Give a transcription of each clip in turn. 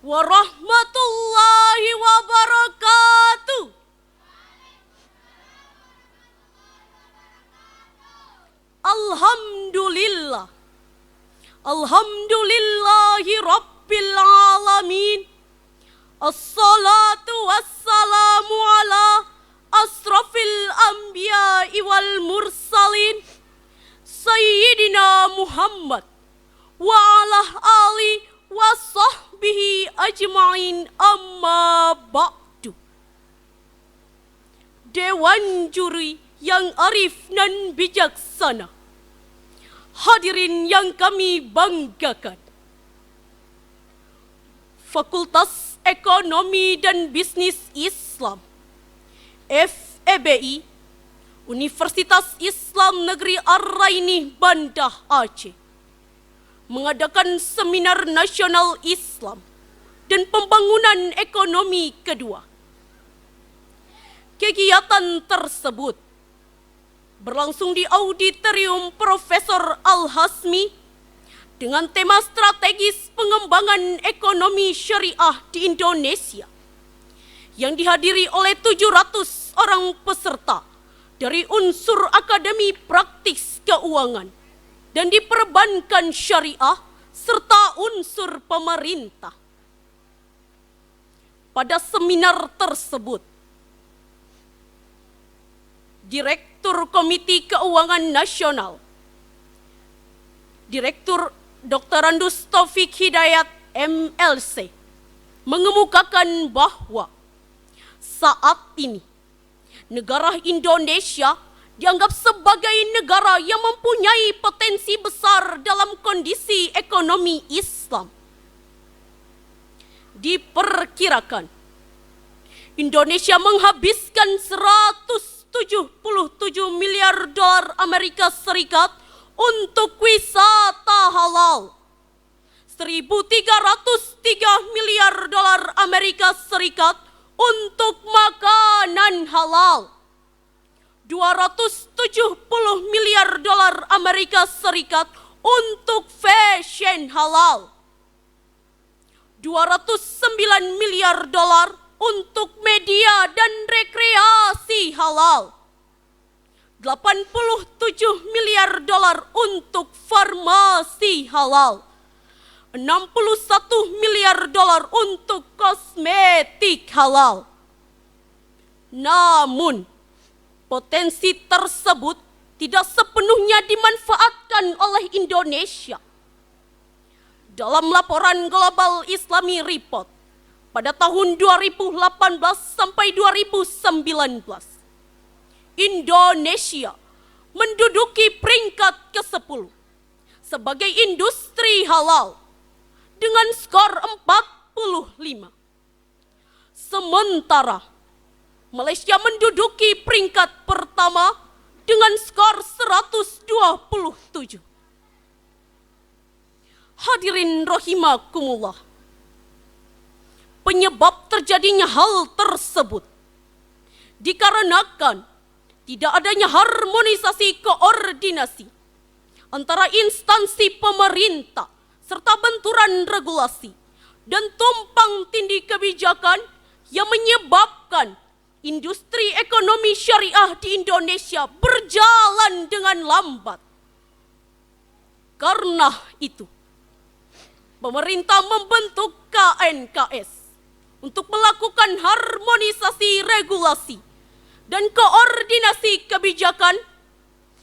warahmatullahi wabarakatuh. Alhamdulillah. Alhamdulillahi rabbil alamin. Assalatu wassalamu ala asrafil anbiya'i wal mursalin Sayyidina Muhammad wa ala ali wa sahbihi ajma'in, amma ba'du. Dewan juri yang arif dan bijaksana, hadirin yang kami banggakan, Fakultas Ekonomi dan Bisnis Islam FEBI Universitas Islam Negeri Ar-Raini Banda Aceh mengadakan Seminar Nasional Islam dan Pembangunan Ekonomi kedua. Kegiatan tersebut berlangsung di Auditorium Profesor Al-Hasmi dengan tema strategis pengembangan ekonomi syariah di Indonesia yang dihadiri oleh 700 orang peserta dari unsur akademi praktis keuangan dan diperbankan syariah serta unsur pemerintah. Pada seminar tersebut, Direktur Komite Keuangan Nasional, Direktur Dr. Randus Taufik Hidayat MLC, mengemukakan bahwa saat ini negara Indonesia dianggap sebagai negara yang mempunyai potensi besar dalam kondisi ekonomi Islam. Diperkirakan Indonesia menghabiskan 177 miliar dolar Amerika Serikat untuk wisata halal, 1.303 miliar dolar Amerika Serikat untuk makanan halal, 270 miliar dolar Amerika Serikat untuk fashion halal, 209 miliar dolar untuk media dan rekreasi halal, 87 miliar dolar untuk farmasi halal, 61 miliar dolar untuk kosmetik halal. Namun, potensi tersebut tidak sepenuhnya dimanfaatkan oleh Indonesia. Dalam laporan Global Islami Report pada tahun 2018 sampai 2019, Indonesia menduduki peringkat ke-10 sebagai industri halal dengan skor 45. Sementara Malaysia menduduki peringkat pertama dengan skor 127. Hadirin rahimakumullah, penyebab terjadinya hal tersebut dikarenakan tidak adanya harmonisasi koordinasi antara instansi pemerintah serta benturan regulasi dan tumpang tindih kebijakan yang menyebabkan industri ekonomi syariah di Indonesia berjalan dengan lambat. Karena itu, pemerintah membentuk KNKS untuk melakukan harmonisasi regulasi dan koordinasi kebijakan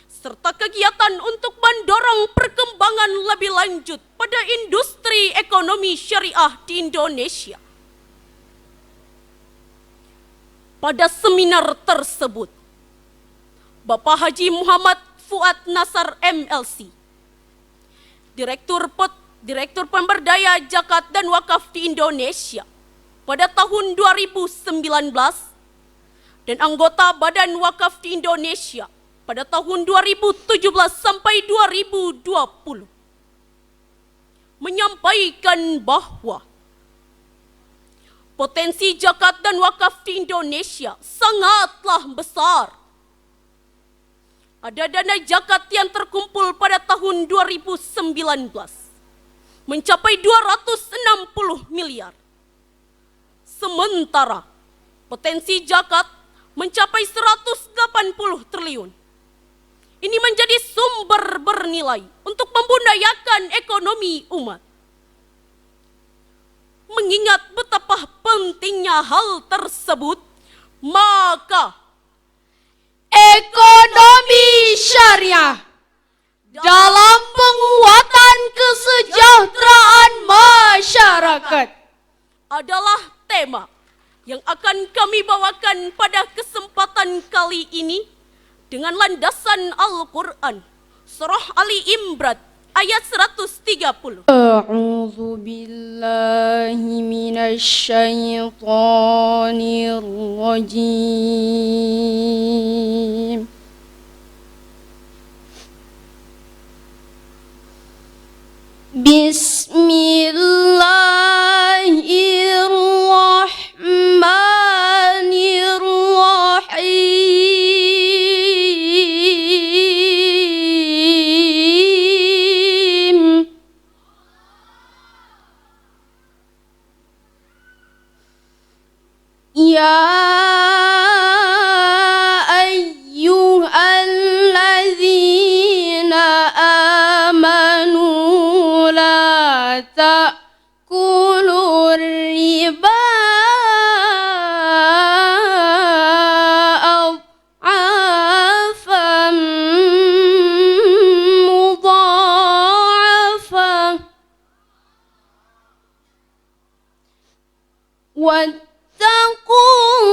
serta kegiatan untuk mendorong perkembangan lebih lanjut pada industri ekonomi syariah di Indonesia. Pada seminar tersebut, Bapak Haji Muhammad Fuad Nasar MLC, Direktur Pemberdaya Zakat dan Wakaf di Indonesia pada tahun 2019 dan anggota Badan Wakaf di Indonesia pada tahun 2017 sampai 2020 menyampaikan bahwa potensi zakat dan wakaf di Indonesia sangatlah besar. Ada dana zakat yang terkumpul pada tahun 2019 mencapai 260 miliar Sementara potensi zakat mencapai 180 triliun. Ini menjadi sumber bernilai untuk membudayakan ekonomi umat. Mengingat betapa pentingnya hal tersebut, maka ekonomi syariah dalam penguatan kesejahteraan masyarakat adalah tema yang akan kami bawakan pada kesempatan kali ini dengan landasan Al-Quran, Surah Ali Imran ayat 130. A'udzu billahi minasyaitonir rajim. Bismillahirrahmanirrahim. Ya ayyuhalladzina amanu la ta'kulur riba adhafan mudha'afah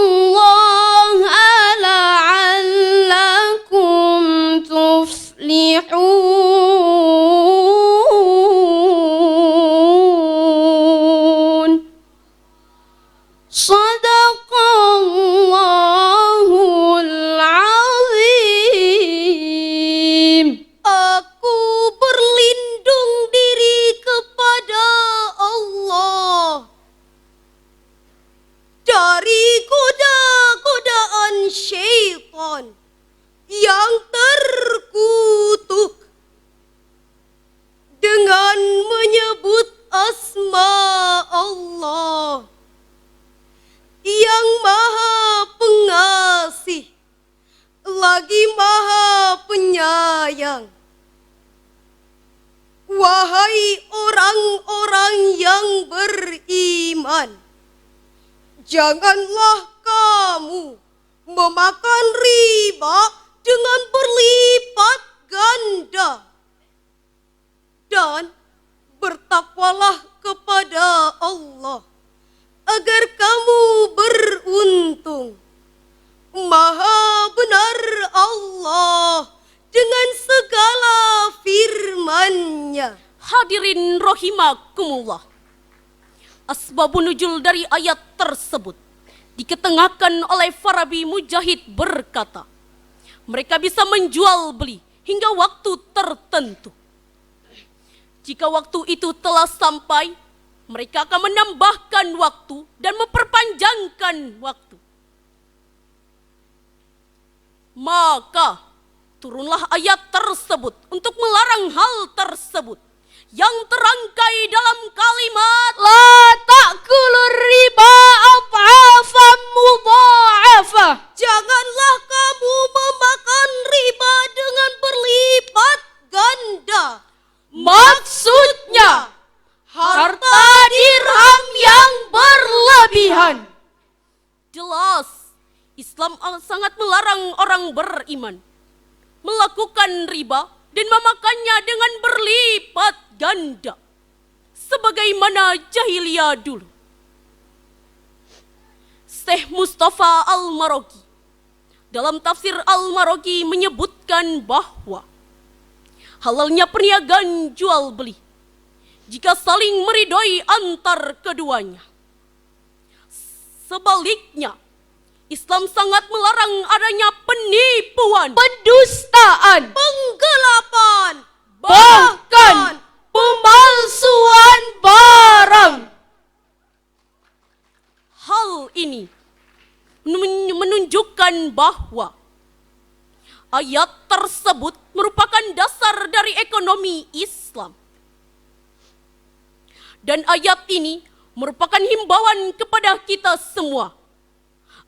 wattaqullaha la'allakum tuflihun. Shadaqallahul azim. Aku berlindung diri kepada Allah dari goda-godaan syaitan yang terkutuk dengan menyebut asma Allah yang Maha Pengasih lagi Maha Penyayang. Wahai orang-orang yang beriman, janganlah kamu memakan riba dengan berlipat ganda, dan bertakwalah kepada Allah agar kamu beruntung. Maha benar Allah dengan segala firman-Nya. Hadirin rahimakumullah. Asbabun nuzul dari ayat tersebut diketengahkan oleh Farabi Mujahid berkata, mereka bisa menjual beli hingga waktu tertentu. Jika waktu itu telah sampai, mereka akan menambahkan waktu dan memperpanjangkan waktu. Maka turunlah ayat tersebut untuk melarang hal tersebut yang terangkai dalam kalimat La ta'kulur riba adhafan mudha'afah. janganlah kamu memakan riba dengan berlipat ganda. Maksudnya harta dirham yang berlebihan. Jelas, Islam sangat melarang orang beriman melakukan riba dan memakannya dengan berlipat ganda, sebagaimana jahiliyah dulu. Syekh Mustafa Al-Marogi dalam tafsir Al-Marogi menyebutkan bahwa halalnya perniagaan jual beli jika saling meridhoi antar keduanya. Sebaliknya, Islam sangat melarang adanya penipuan, Pendustaan, penggelapan, bahkan pemalsuan barang. hal ini menunjukkan bahwa ayat tersebut merupakan dasar dari ekonomi Islam. Dan ayat ini merupakan himbauan kepada kita semua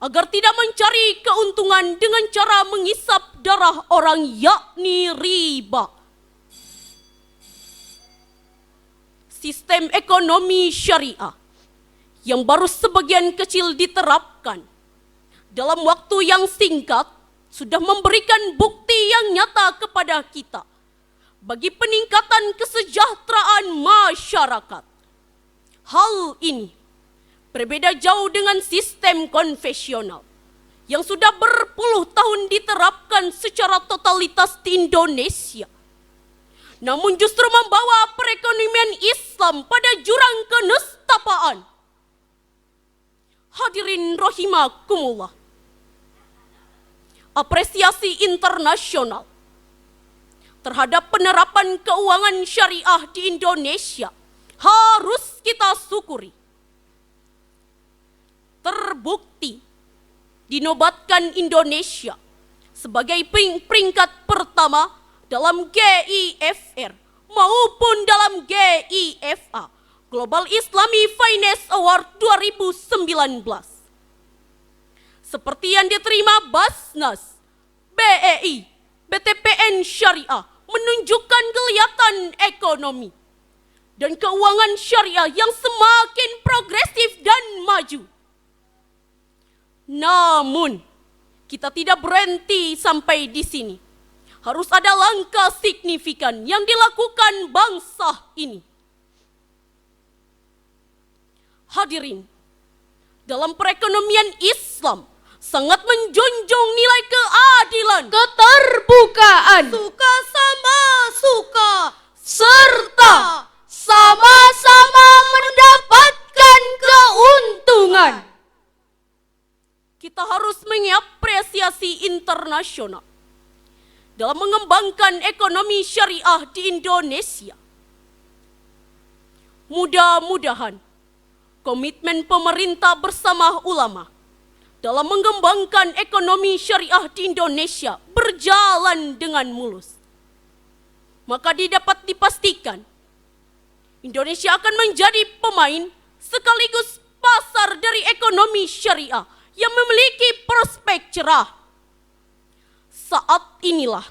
agar tidak mencari keuntungan dengan cara menghisap darah orang, yakni riba. Sistem ekonomi syariah yang baru sebagian kecil diterapkan dalam waktu yang singkat sudah memberikan bukti yang nyata kepada kita bagi peningkatan kesejahteraan masyarakat. Hal ini berbeda jauh dengan sistem konvensional yang sudah berpuluh tahun diterapkan secara totalitas di Indonesia, namun justru membawa perekonomian Islam pada jurang kenestapaan. Hadirin rahimakumullah, apresiasi internasional terhadap penerapan keuangan syariah di Indonesia harus kita syukuri. Terbukti dinobatkan Indonesia sebagai peringkat pertama dalam GIFR maupun dalam GIFA, Global Islamic Finance Award 2019. Seperti yang diterima Basnas, BEI, BTPN Syariah menunjukkan kelihatan ekonomi dan keuangan syariah yang semakin progresif dan maju. Namun, kita tidak berhenti sampai di sini. Harus ada langkah signifikan yang dilakukan bangsa ini. Hadirin, dalam perekonomian Islam sangat menjunjung nilai keadilan, keterbukaan, suka sama suka, serta sama-sama mendapatkan keuntungan. Kita harus mengapresiasi internasional dalam mengembangkan ekonomi syariah di Indonesia. Mudah-mudahan komitmen pemerintah bersama ulama dalam mengembangkan ekonomi syariah di Indonesia berjalan dengan mulus. Maka dapat dipastikan Indonesia akan menjadi pemain sekaligus pasar dari ekonomi syariah yang memiliki prospek cerah. Saat inilah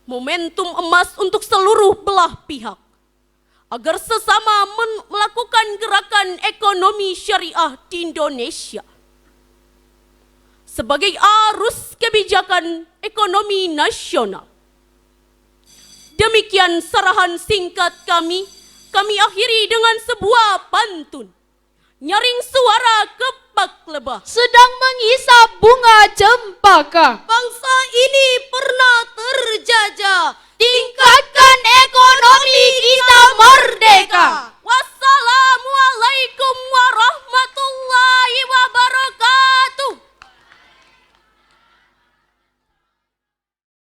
momentum emas untuk seluruh belah pihak agar sesama melakukan gerakan ekonomi syariah di Indonesia sebagai arus kebijakan ekonomi nasional. Demikian sarahan singkat kami akhiri dengan sebuah pantun. Nyaring suara kebak lebah, sedang menghisap bunga cempaka. bangsa ini pernah terjajah. Tingkatkan ekonomi